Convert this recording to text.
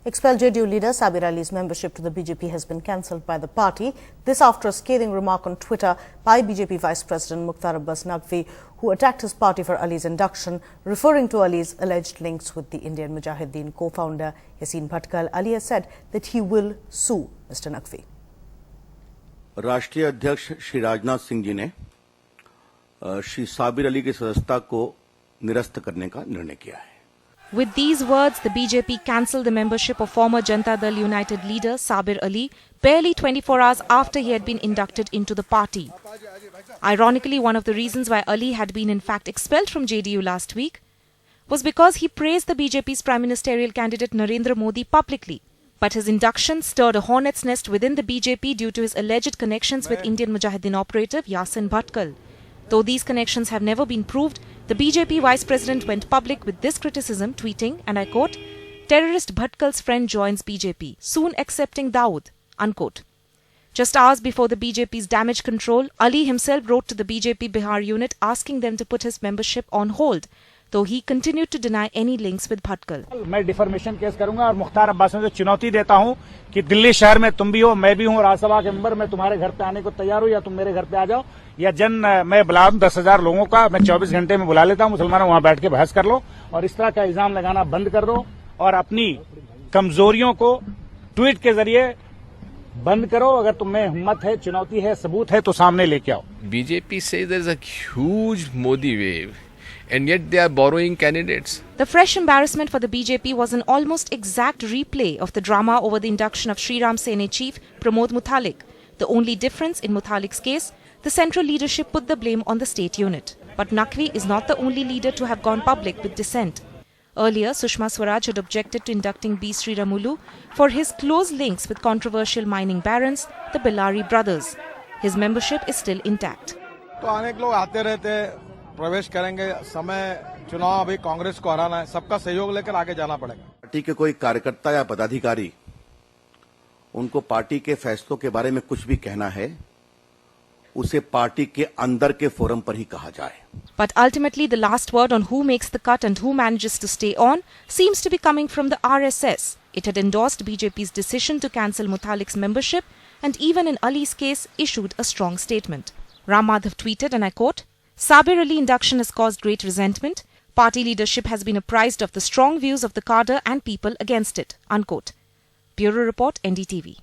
Expelled JDU leader Sabir Ali's membership to the BJP has been cancelled by the party. This after a scathing remark on Twitter by BJP Vice President Mukhtar Abbas Naqvi, who attacked his party for Ali's induction, referring to Ali's alleged links with the Indian Mujahideen co-founder Yassin Bhatkal. Ali has said that he will sue Mr. Naqvi. राष्ट्रीय अध्यक्ष श्री राजनाथ सिंह जी ने श्री साबिर अली की सदस्यता को निरस्त करने का निर्णय किया है. With these words, the BJP cancelled the membership of former Janata Dal United leader Sabir Ali barely 24 hours after he had been inducted into the party. Ironically, one of the reasons why Ali had been in fact expelled from JDU last week was because he praised the BJP's prime ministerial candidate Narendra Modi publicly. But his induction stirred a hornet's nest within the BJP due to his alleged connections with Indian Mujahideen operative Yassin Bhatkal. Though these connections have never been proved, the BJP vice president went public with this criticism, tweeting, and I quote, "Terrorist Bhatkal's friend joins BJP, soon accepting Dawood," unquote. Just hours before the BJP's damage control, Ali himself wrote to the BJP Bihar unit asking them to put his membership on hold, though he continued to deny any links with Bhatkal. मैं deformation case करूंगा और मुख्तार अब्बास को चुनौती देता हूं कि दिल्ली शहर में तुम भी हो, मैं भी हूं, राज्यसभा के मेंबर, मैं तुम्हारे घर पे आने को तैयार हूं, या तुम मेरे घर पे आ जाओ, या मैं बुला दूं 10,000 लोगों का, मैं 24 घंटे में बुला लेता हूं, मुसलमानों वहां बैठ के बहस कर लो और इस तरह का इल्जाम लगाना बंद कर दो और अपनी कमजोरियों को ट्वीट के जरिए बंद करो. अगर तुम्हें हिम्मत है, चुनौती है, सबूत है तो सामने लेके आओ. BJP says there's a huge Modi wave, and yet they are borrowing candidates. The fresh embarrassment for the BJP was an almost exact replay of the drama over the induction of Shri Ram Sene chief Pramod Muthalik. The only difference in Muthalik's case, the central leadership put the blame on the state unit. But Naqvi is not the only leader to have gone public with dissent. Earlier, Sushma Swaraj had objected to inducting B. Sriramulu for his close links with controversial mining barons, the Bellari brothers. His membership is still intact. तो अनेक लोग आते रहते, प्रवेश करेंगे. समय चुनाव अभी कांग्रेस को हराना है, सबका सहयोग लेकर आगे जाना पड़ेगा. पार्टी के कोई कार्यकर्ता या पदाधिकारी उनको पार्टी के फैसलों के बारे में कुछ भी कहना है, उसे पार्टी के अंदर के फोरम पर ही कहा जाए. But ultimately, the last word on who makes the cut and who manages to stay on seems to be coming from the RSS. It had endorsed BJP's decision to cancel Muthalik's membership and even in Ali's case issued a strong statement. Ram Madhav tweeted, and I quote, "Sabir Ali induction has caused great resentment. Party leadership has been apprised of the strong views of the cadre and people against it," unquote. Bureau Report, NDTV.